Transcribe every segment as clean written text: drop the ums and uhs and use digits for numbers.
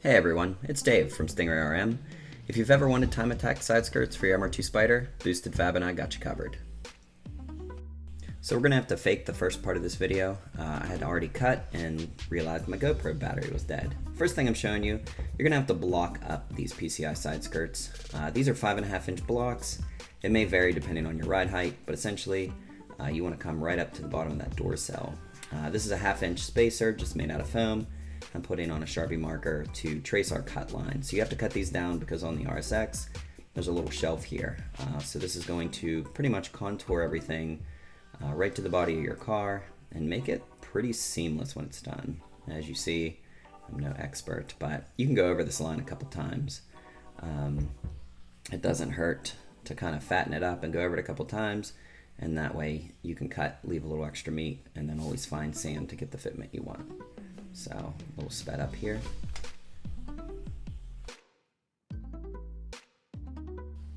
Hey everyone, it's Dave from Stingwray R-M. If you've ever wanted time attack side skirts for your MR2 Spyder, Boosted Fab and I got you covered. So we're going to have to fake the first part of this video. I had already cut and realized my GoPro battery was dead. First thing I'm showing you, you're going to have to block up these PCI side skirts. These are 5.5 inch blocks. It may vary depending on your ride height, but essentially you want to come right up to the bottom of that door cell. This is a 1/2 inch spacer just made out of foam. I'm putting on a Sharpie marker to trace our cut line. So you have to cut these down because on the RSX there's a little shelf here. So this is going to pretty much contour everything right to the body of your car and make it pretty seamless when it's done. As you see, I'm no expert, but you can go over this line a couple times. It doesn't hurt to kind of fatten it up and go over it a couple times, and that way you can cut, leave a little extra meat, and then always find sand to get the fitment you want. So a little sped up here.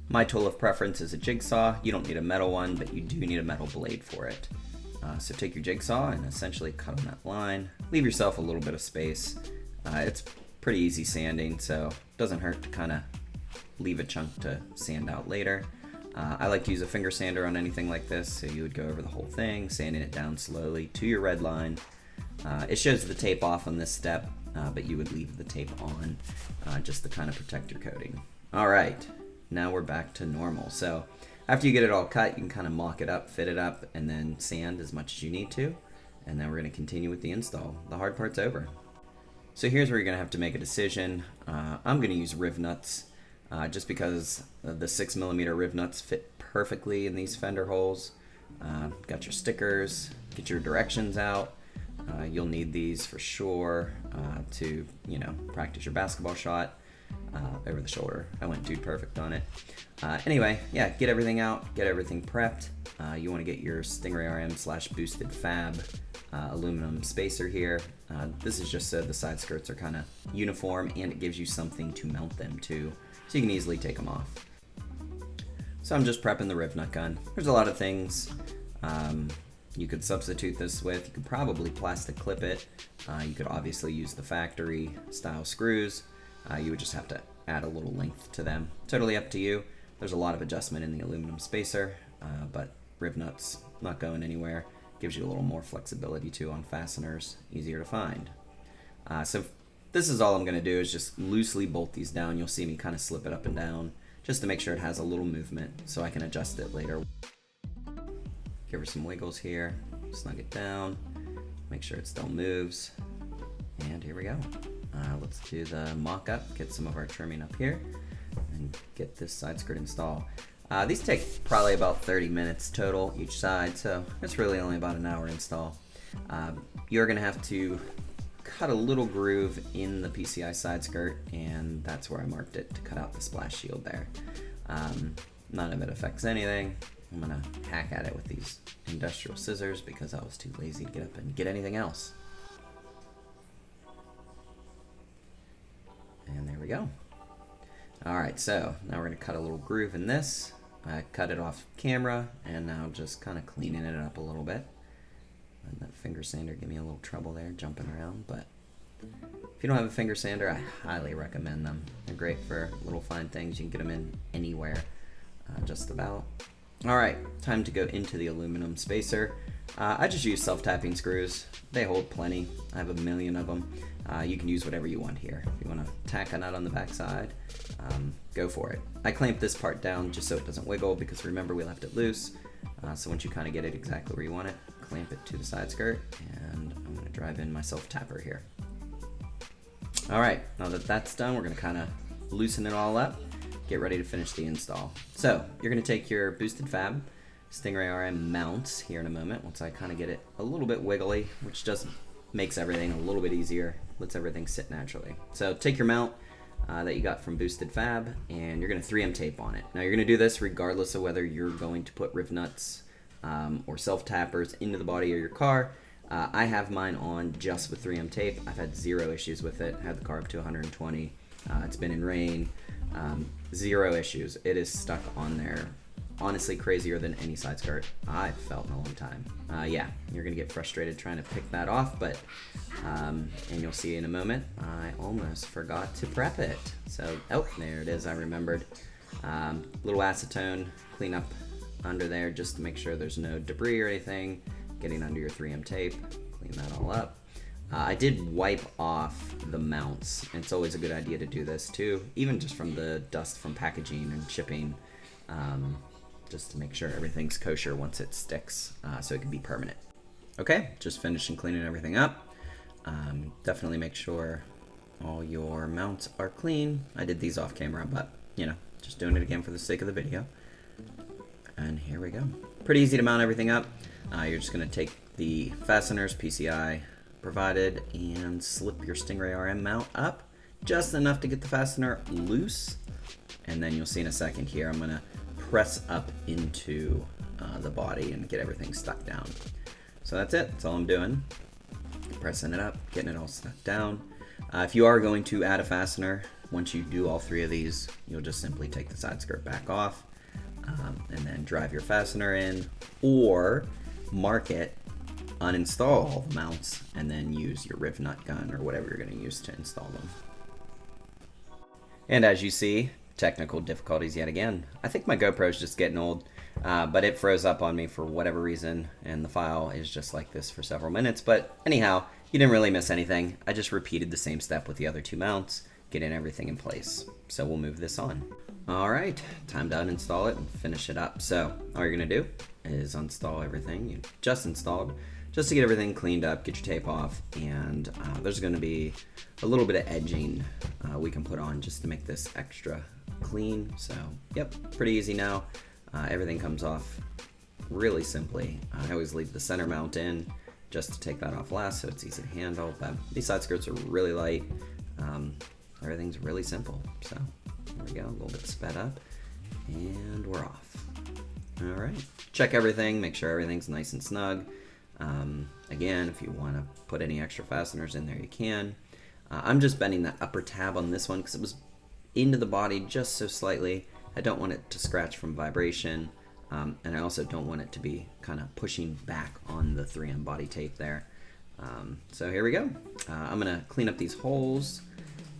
My tool of preference is a jigsaw. You don't need a metal one, but you do need a metal blade for it. So take your jigsaw and essentially cut on that line. Leave yourself a little bit of space. It's pretty easy sanding, so it doesn't hurt to kind of leave a chunk to sand out later. I like to use a finger sander on anything like this, so you would go over the whole thing, sanding it down slowly to your red line. It shows the tape off on this step, but you would leave the tape on just to kind of protect your coating. All right, now we're back to normal. So after you get it all cut, you can kind of mock it up, fit it up, and then sand as much as you need to. And then we're going to continue with the install. The hard part's over. So here's where you're going to have to make a decision. I'm going to use riv nuts just because the 6mm riv nuts fit perfectly in these fender holes. Got your stickers, get your directions out. You'll need these for sure to, practice your basketball shot over the shoulder. I went dude perfect on it. Anyway, yeah, get everything out, get everything prepped. You want to get your Stingwray R-M / Boosted Fab aluminum spacer here. This is just so the side skirts are kind of uniform and it gives you something to mount them to, so you can easily take them off. So I'm just prepping the riv nut gun. There's a lot of things you could substitute this with. You could probably plastic clip it. You could obviously use the factory style screws. You would just have to add a little length to them. Totally up to you. There's a lot of adjustment in the aluminum spacer, but riv nuts not going anywhere. Gives you a little more flexibility too on fasteners, easier to find. So this is all I'm gonna do is just loosely bolt these down. You'll see me kind of slip it up and down just to make sure it has a little movement so I can adjust it later. Give her some wiggles here, snug it down, make sure it still moves, and here we go. Let's do the mock-up, get some of our trimming up here, and get this side skirt installed. These take probably about 30 minutes total each side, so it's really only about an hour install. You're gonna have to cut a little groove in the PCI side skirt, and that's where I marked it to cut out the splash shield there. None of it affects anything. I'm gonna hack at it with these industrial scissors because I was too lazy to get up and get anything else. And there we go. All right, so now we're gonna cut a little groove in this. I cut it off camera and now just kind of cleaning it up a little bit. And that finger sander gave me a little trouble there jumping around, but if you don't have a finger sander, I highly recommend them. They're great for little fine things. You can get them in anywhere, just about. All right, time to go into the aluminum spacer. I just use self-tapping screws. They hold plenty. I have a million of them. You can use whatever you want here. If you want to tack a nut on the back side, go for it. I clamp this part down just so it doesn't wiggle because remember we left it loose. So once you kind of get it exactly where you want it, clamp it to the side skirt, and I'm going to drive in my self-tapper here. All right, now that that's done, we're going to kind of loosen it all up. Get ready to finish the install. So you're going to take your Boosted Fab Stingwray R-M mounts here in a moment once I kind of get it a little bit wiggly, which just makes everything a little bit easier, lets everything sit naturally. So take your mount that you got from Boosted Fab and you're going to 3M tape on it. Now you're going to do this regardless of whether you're going to put riv nuts or self-tappers into the body of your car. I have mine on just with 3M tape. I've had zero issues with it. I had the car up to 120. It's been in rain. Zero issues. It is stuck on there honestly crazier than any side skirt I've felt in a long time. Yeah, you're gonna get frustrated trying to pick that off, but and you'll see in a moment, I almost forgot to prep it. So, oh, there it is, I remembered. Little acetone, clean up under there just to make sure there's no debris or anything getting under your 3M tape. Clean that all up. I did wipe off the mounts. It's always a good idea to do this too, even just from the dust from packaging and shipping, just to make sure everything's kosher once it sticks, so it can be permanent. Okay, just finishing cleaning everything up. Definitely make sure all your mounts are clean. I did these off camera, but you know, just doing it again for the sake of the video. And here we go. Pretty easy to mount everything up. You're just gonna take the fasteners, PCI provided, and slip your Stingray R-M mount up just enough to get the fastener loose. And then you'll see in a second here, I'm gonna press up into the body and get everything stuck down. So that's it, that's all I'm doing. Pressing it up, getting it all stuck down. If you are going to add a fastener, once you do all three of these, you'll just simply take the side skirt back off, and then drive your fastener in, or mark it, uninstall all the mounts, and then use your riv nut gun or whatever you're going to use to install them. And as you see, technical difficulties yet again. I think my GoPro's just getting old, but it froze up on me for whatever reason, and the file is just like this for several minutes. But anyhow, you didn't really miss anything. I just repeated the same step with the other two mounts, getting everything in place. So we'll move this on. All right, time to uninstall it and finish it up. So all you're gonna do is uninstall everything you just installed, just to get everything cleaned up, get your tape off, and there's gonna be a little bit of edging we can put on just to make this extra clean. So yep, pretty easy now. Everything comes off really simply. I always leave the center mount in just to take that off last so it's easy to handle, but these side skirts are really light. Everything's really simple. So there we go, a little bit sped up, and we're off. All right, check everything, make sure everything's nice and snug. Again, if you want to put any extra fasteners in there, you can. I'm just bending that upper tab on this one because it was into the body just so slightly. I don't want it to scratch from vibration, and I also don't want it to be kind of pushing back on the 3M body tape there. So here we go. I'm gonna clean up these holes,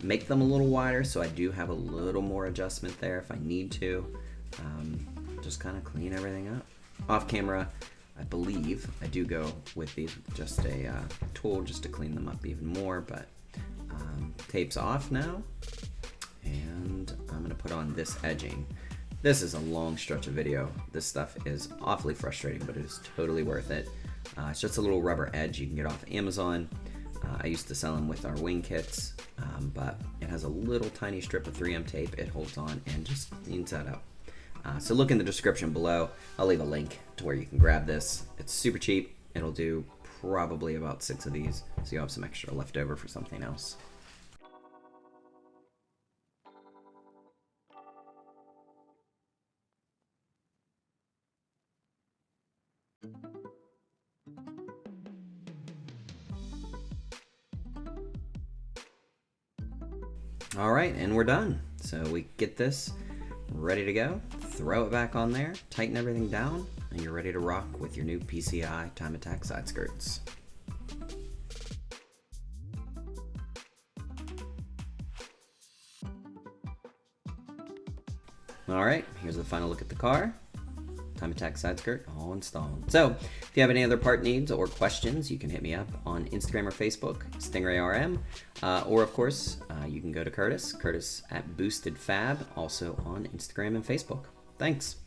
make them a little wider so I do have a little more adjustment there if I need to. Just kind of clean everything up. Off camera, I believe I do go with these with just a tool just to clean them up even more, but tape's off now, and I'm gonna put on this edging. This is a long stretch of video. This stuff is awfully frustrating, but it is totally worth it. It's just a little rubber edge you can get off Amazon. I used to sell them with our wing kits, but it has a little tiny strip of 3M tape. It holds on and just cleans that up. So look in the description below. I'll leave a link to where you can grab this. It's super cheap. It'll do probably about 6 of these, so you'll have some extra left over for something else. All right, and we're done. So we get this ready to go, throw it back on there, tighten everything down, and you're ready to rock with your new PCI Time Attack side skirts. All right, here's the final look at the car. Time Attack side skirt all installed. So if you have any other part needs or questions, you can hit me up on Instagram or Facebook, Stingray R-M, or of course, you can go to Curtis at Boosted Fab, also on Instagram and Facebook. Thanks.